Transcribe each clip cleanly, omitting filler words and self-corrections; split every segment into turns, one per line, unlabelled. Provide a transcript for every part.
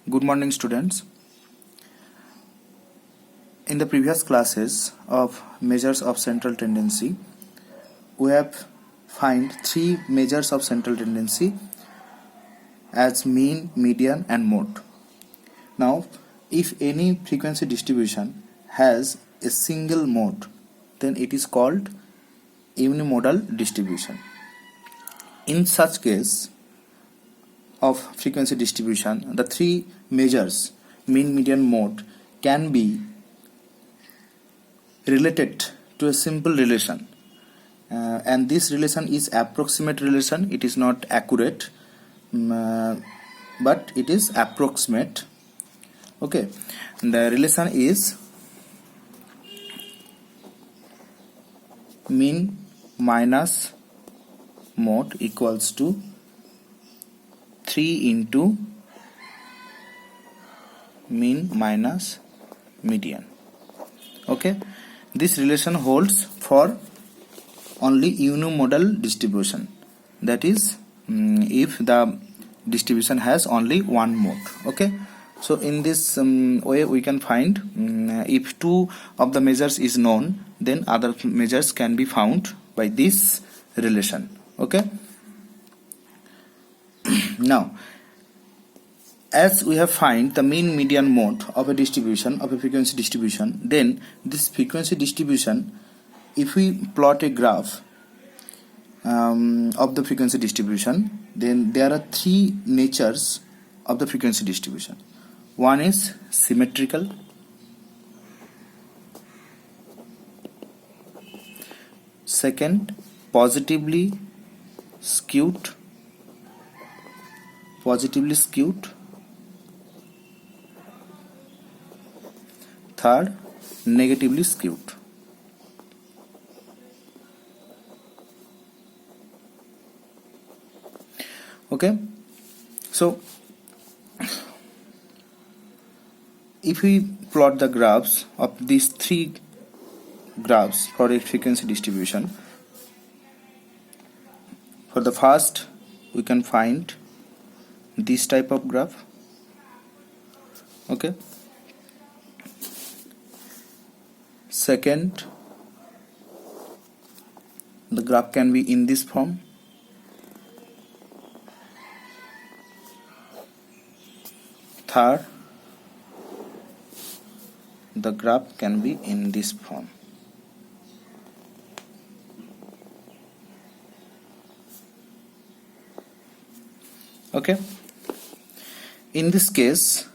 Good morning, students. In the previous classes of measures of central tendency, we have find three measures of central tendency as mean, median and mode. Now, if any frequency distribution has a single mode, then it is called unimodal distribution. In such case of frequency distribution, the three measures mean, median, mode can be related to a simple relation, and this relation is approximate relation. It is not accurate, but it is approximate. Okay, the relation is mean minus mode equals to 3 into mean minus median. Okay, this relation holds for only unimodal distribution, that is if the distribution has only one mode. Okay, so in this way we can find if two of the measures is known, then other measures can be found by this relation. Okay, now as we have find the mean, median, mode of a distribution, of a frequency distribution, then this frequency distribution, if we plot a graph of the frequency distribution, then there are three natures of the frequency distribution. One is symmetrical, second positively skewed, third negatively skewed. Okay, so if we plot the graphs of these three graphs for a frequency distribution, for the first we can find this type of graph. Okay, second, the graph can be in this form. Third, the graph can be in this form. Okay, in this case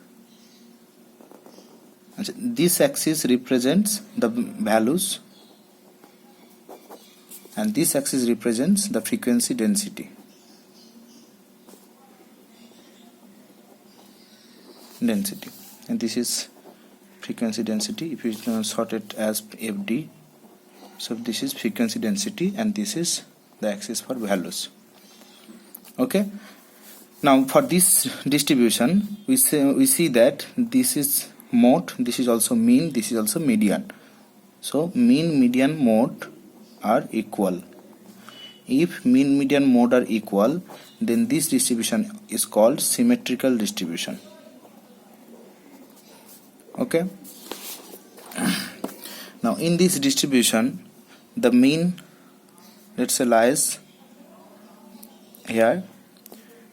this axis represents the values and this axis represents the frequency density. And this is frequency density. If we sort it as FD, so this is frequency density and this is the axis for values. Okay, now for this distribution we see that this is mode, this is also mean, this is also median. So mean, median, mode are equal. If mean, median, mode are equal, then this distribution is called symmetrical distribution. Okay, now in this distribution the mean, let's say, lies here,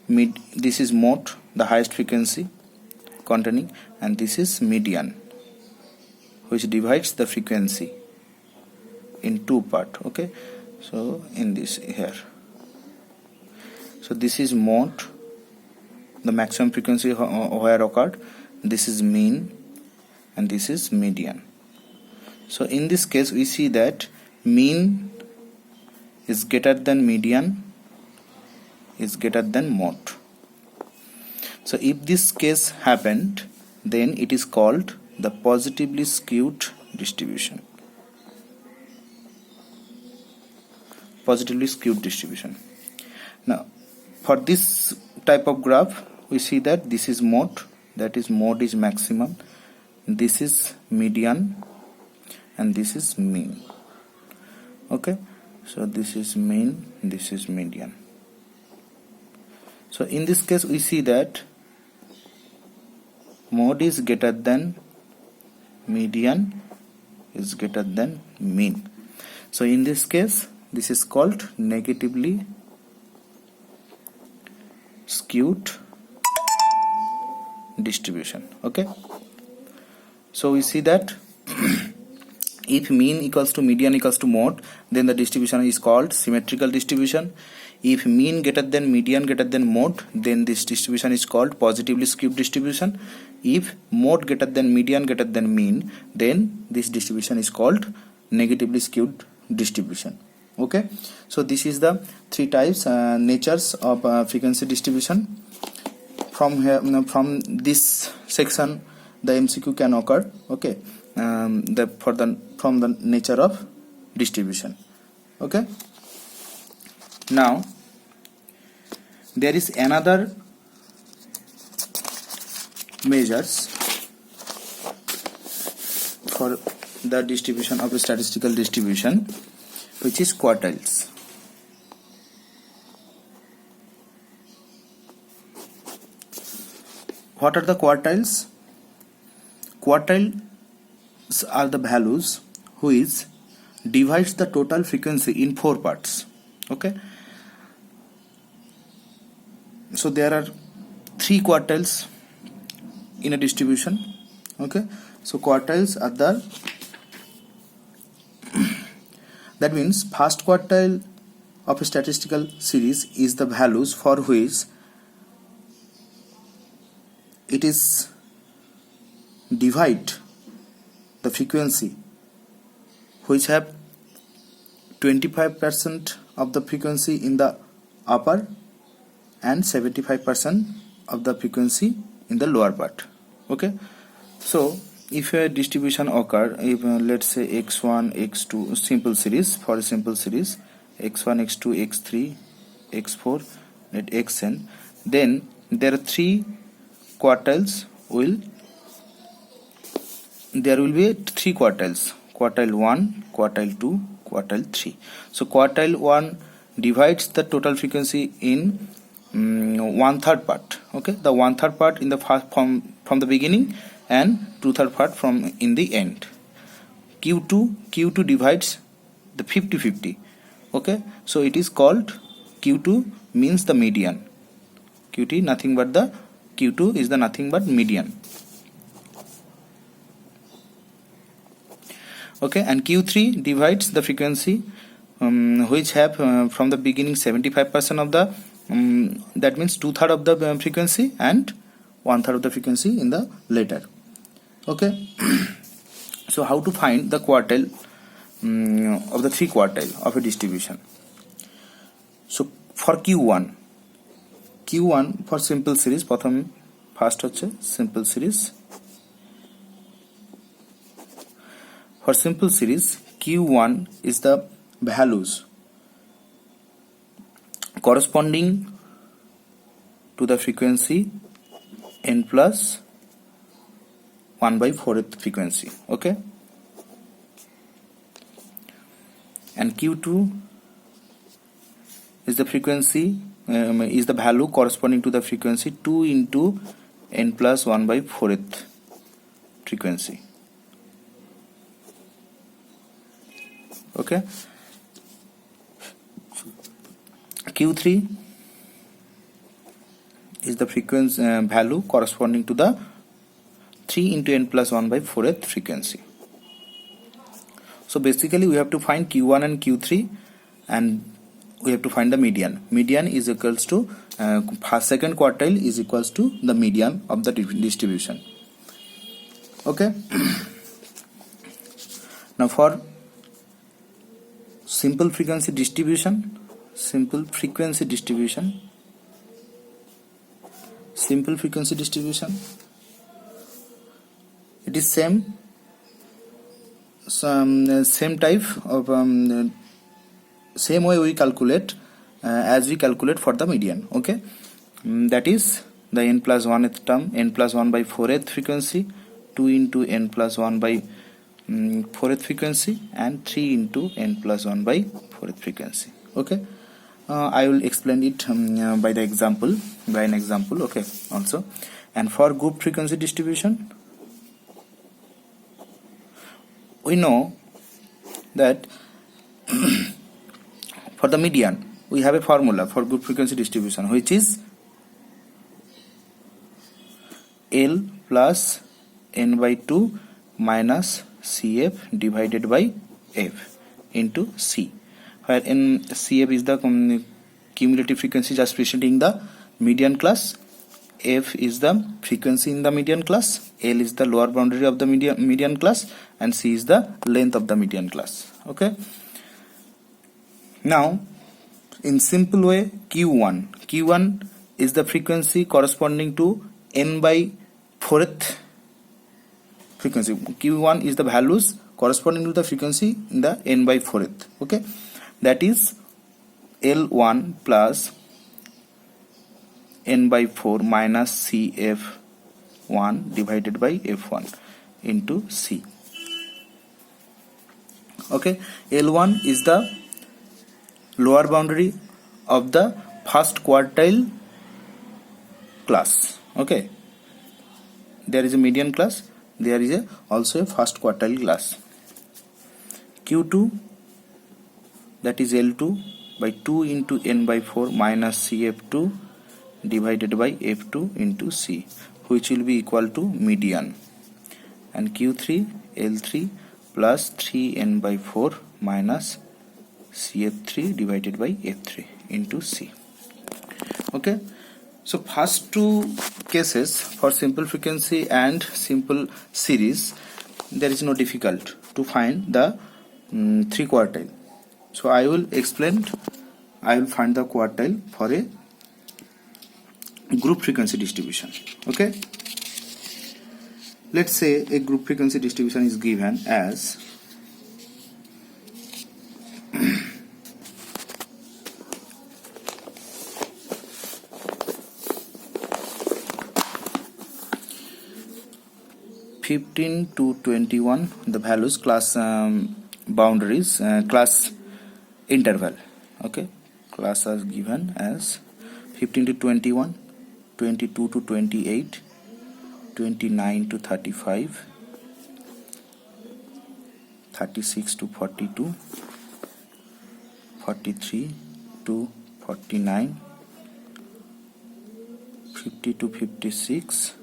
this is mode, the highest frequency containing, and this is median, which divides the frequency in two parts. Okay, so in this here, so this is mode, the maximum frequency where occurred, this is mean, and this is median. So in this case we see that mean is greater than median is greater than mode. So if this case happened, then it is called the positively skewed distribution. Positively skewed distribution. Now for this type of graph we see that this is mode, that is mode is maximum, this is median, and this is mean. Okay, so this is mean, this is median. So in this case we see that mode is greater than median is greater than mean. So in this case, this is called negatively skewed distribution. Okay, so we see that if mean equals to median equals to mode, then the distribution is called symmetrical distribution. If mean greater than median greater than mode, then this distribution is called positively skewed distribution. If mode greater than median greater than mean, then this distribution is called negatively skewed distribution. Okay, so this is the three types natures of frequency distribution. From here, from this section, the MCQ can occur. Okay, from the nature of distribution. Okay, now there is another measures for the distribution of a statistical distribution, which is quartiles. What are the quartiles? Quartiles are the values which divides the total frequency in 4 parts. Okay, so there are 3 quartiles in a distribution. Okay, so quartiles are the that means first quartile of a statistical series is the values for which it is divide the frequency which have 25% of the frequency in the upper and 75% of the frequency in the lower part. Okay, so if a distribution occur, if let's say x1 x2 simple series, for a simple series x1 x2 x3 x4 at xn, then there are 3 quartiles there will be 3 quartiles: quartile 1, quartile 2, quartile 3. So quartile 1 divides the total frequency in 1/3 part. Okay, the 1/3 part in the first from the beginning and 2/3 part from in the end. Q2 divides the 50-50. Okay, so it is called Q2 means the median. Q2 nothing but the Q2 is the nothing but median. Okay, and Q3 divides the frequency which have from the beginning 75% of the that means 2/3 of the frequency and 1/3 of the frequency in the later. Okay, so how to find the quartile of the 3 quartile of a distribution? So for Q1 for simple series, first হচ্ছে simple series. For simple series, Q1 is the values corresponding to the frequency n plus 1/4th frequency. Okay, and Q2 is the frequency is the value corresponding to the frequency 2 into n plus 1/4th frequency. Okay, Q3 is the frequency value corresponding to the 3 into n plus 1/4th frequency. So basically we have to find Q1 and Q3 and we have to find the median. Median is equals to second quartile is equals to the median of the distribution. Okay, now for simple frequency distribution, it is same type of same way we calculate as we calculate for the median. Okay, that is the n plus 1th term, n plus 1/4th frequency, 2 into n plus 1/4th frequency and 3 into n plus 1/4th frequency. Okay, I will explain it by an example. Okay, also, And for group frequency distribution, we know that for the median we have a formula for group frequency distribution, which is L plus n by 2 minus Cf divided by f into C, where Cf is the cumulative frequency just representing the median class, f is the frequency in the median class, L is the lower boundary of the median class, and C is the length of the median class. Okay, now in simple way, Q1 is the frequency corresponding to n by 4th frequency. Q1 is the values corresponding to the frequency in the n by 4th. Okay, that is L1 plus n by 4 minus Cf1 divided by f1 into C. Okay, L1 is the lower boundary of the first quartile class. Okay, there is a median class, there is also a first quartile class. Q2, that is L2 by 2 into n by 4 minus Cf2 divided by f2 into C, which will be equal to median. And Q3, L3 plus 3n by 4 minus Cf3 divided by f3 into C. Okay, so first two cases for simple frequency and simple series, there is no difficult to find the 3 quartile. So I will find the quartile for a group frequency distribution. Okay, let's say a group frequency distribution is given as 15 to 21, the values class boundaries, class interval. Okay, class are given as 15 to 21, 22 to 28, 29 to 35, 36 to 42, 43 to 49, 50 to 56,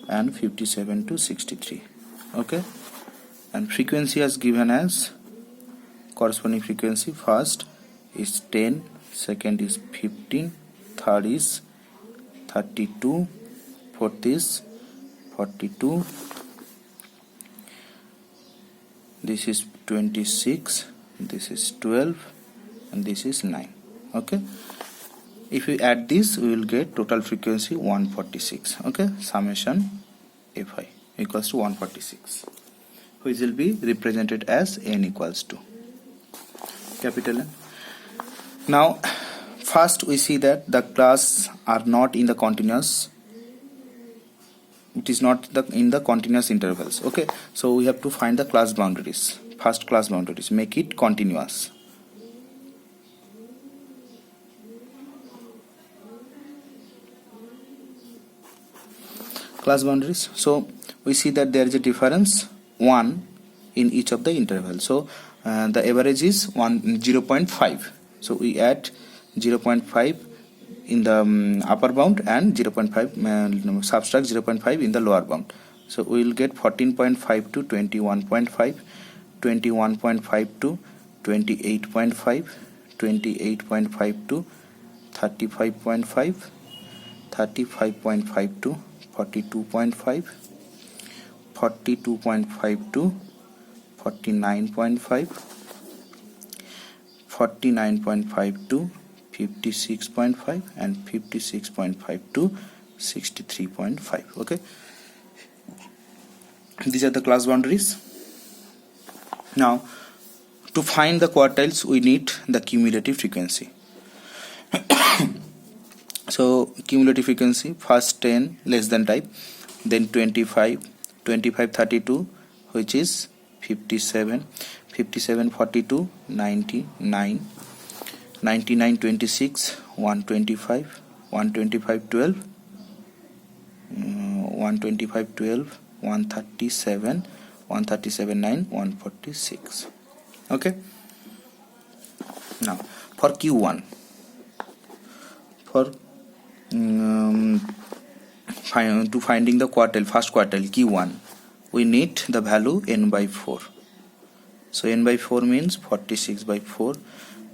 and 57 to 63. Okay, and frequency is given as corresponding frequency. First is 10, second is 15, third is 32, fourth is 42, this is 26, this is 12, and this is 9. Okay, if we add this, we will get total frequency 146. Okay, summation Fi equals to 146, which will be represented as n equals to capital N. Now first we see that the class are not in the continuous, it is not in the continuous intervals. Okay, so we have to find the class boundaries, first class boundaries, make it continuous. Class boundaries, so we see that there is a difference 1 in each of the intervals. So the average is 0.5, so we add 0.5 in the upper bound and 0.5 subtract 0.5 in the lower bound. So we will get 14.5 to 21.5, 21.5 to 28.5, 28.5 to 35.5, 35.5 to 42.5, 42.5 to 49.5, 49.5 to 56.5, and 56.5 to 63.5. Okay, these are the class boundaries. Now to find the quartiles, we need the cumulative frequency. So cumulative frequency, first 10 less than type, then 25, 25 32, which is 57, 57 42, 99, 99 26 125 125 12 125 12 137 137 9 146. Okay, now for Q1, for to finding the quartile, first quartile Q1, we need the value n by 4. So n by 4 means 46 by 4,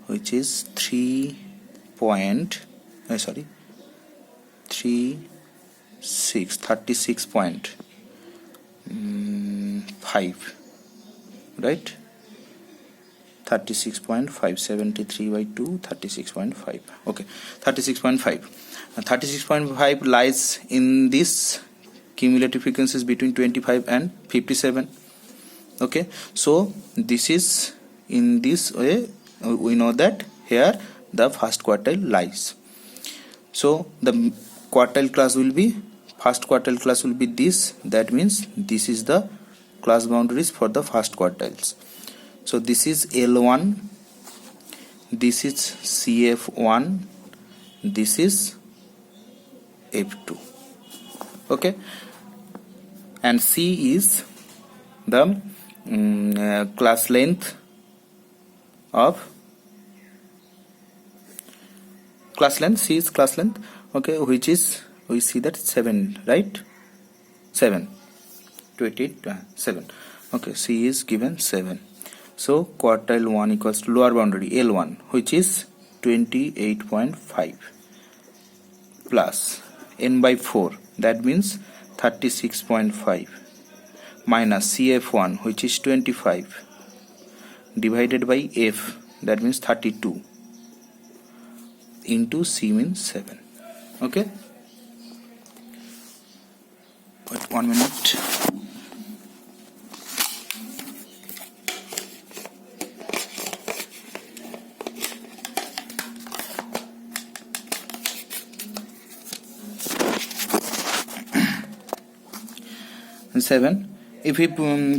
which is 36.5, right? 36.5, 73 by 2, 36.5. Okay, 36.5. 36.5 lies in this cumulative frequencies between 25 and 57. Okay, so this is, in this way we know that here the first quartile lies. So the quartile class will be, first quartile class will be this. That means this is the class boundaries for the first quartiles. So this is L1, this is CF1, this is F2. Okay, and C is the class length of C is class length, okay, which is, we see that 7, right? 7 to 88 7. Okay, C is given 7. So quartile 1 equals to lower boundary L1, which is 28.5 plus n by 4, that means 36.5, minus CF1, which is 25, divided by F, that means 32, into C means 7. Okay, wait 1 minute. And 7, if we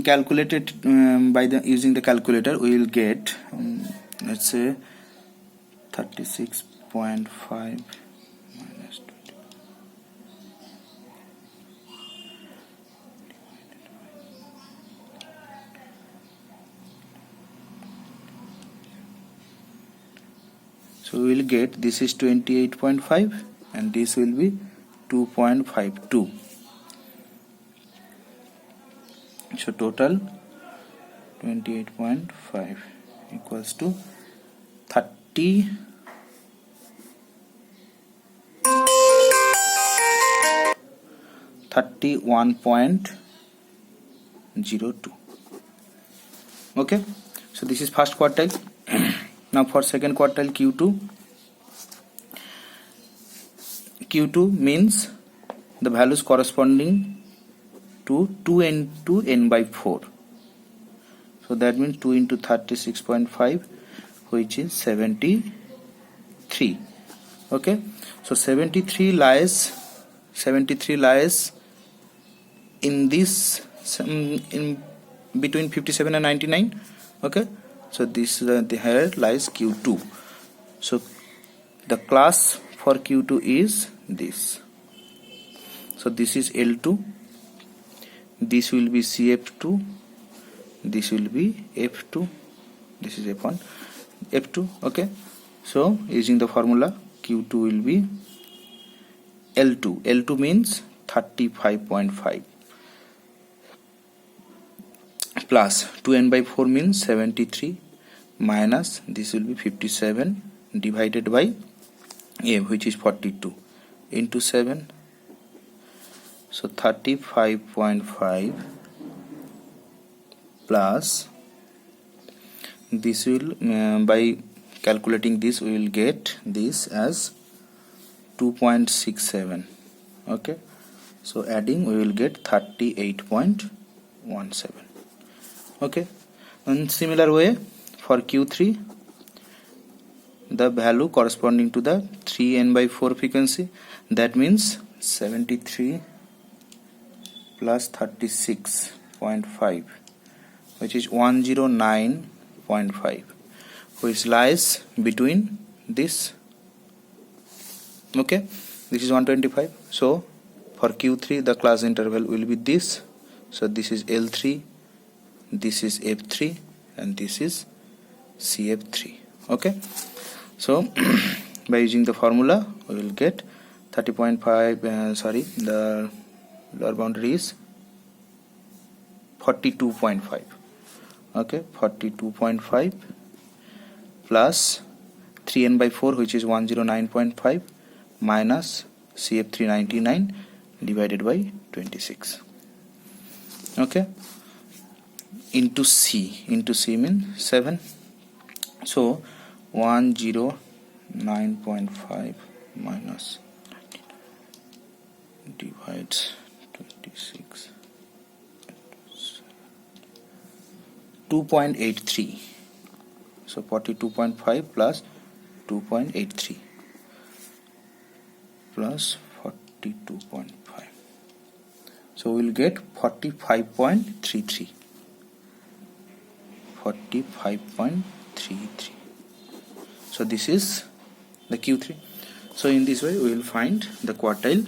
calculate it by the using the calculator, we will get let's say 36.5 minus 20. So we will get, this is 28.5 and this will be 2.52. So total 28.5 equals to 31.02. Okay, so this is first quartile. Now for second quartile Q2 means the values corresponding to 2 into n by 4. So that means 2 into 36.5, which is 73. Okay, so 73 lies in this, in between 57 and 99. Okay, so this the here lies Q2. So the class for Q2 is this. So this is L2, this will be CF2, this will be F2, this is F1, F2. Okay, so using the formula, Q2 will be L2 means 35.5 plus 2n by 4 means 73, minus this will be 57, divided by A, which is 42, into 7. So 35.5 plus this will, by calculating this, we will get this as 2.67. Okay, so adding we will get 38.17. Okay, in similar way for Q3, the value corresponding to the 3n by 4 frequency, that means 73 plus 36.5, which is 109.5, which lies between this. Okay, this is 125. So for Q3 the class interval will be this. So this is L3, this is F3, and this is CF3. Okay, so by using the formula we will get 30.5, the lower boundary is 42.5. okay, 42.5 plus 3n by 4, which is 109.5, minus CF399 divided by 26. Okay, into C means 7. So 109.5 minus divides 26, 2.83. So 42.5 plus 2.83 plus 42.5. So we will get 45.33. 45.33. So this is the Q3. So in this way we will find the quartile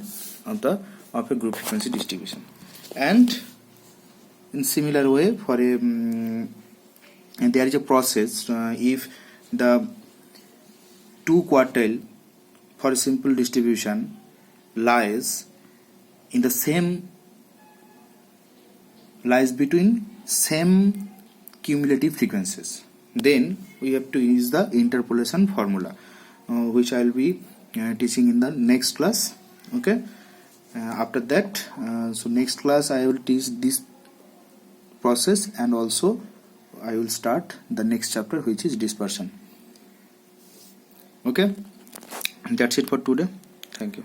of a group frequency distribution. And in similar way, for a and there is a process if the two quartile for a simple distribution lies between same cumulative frequencies, then we have to use the interpolation formula, which I will be teaching in the next class. Okay, after that, so next class I will teach this process, and also I will start the next chapter, which is dispersion. Okay, that's it for today. Thank you.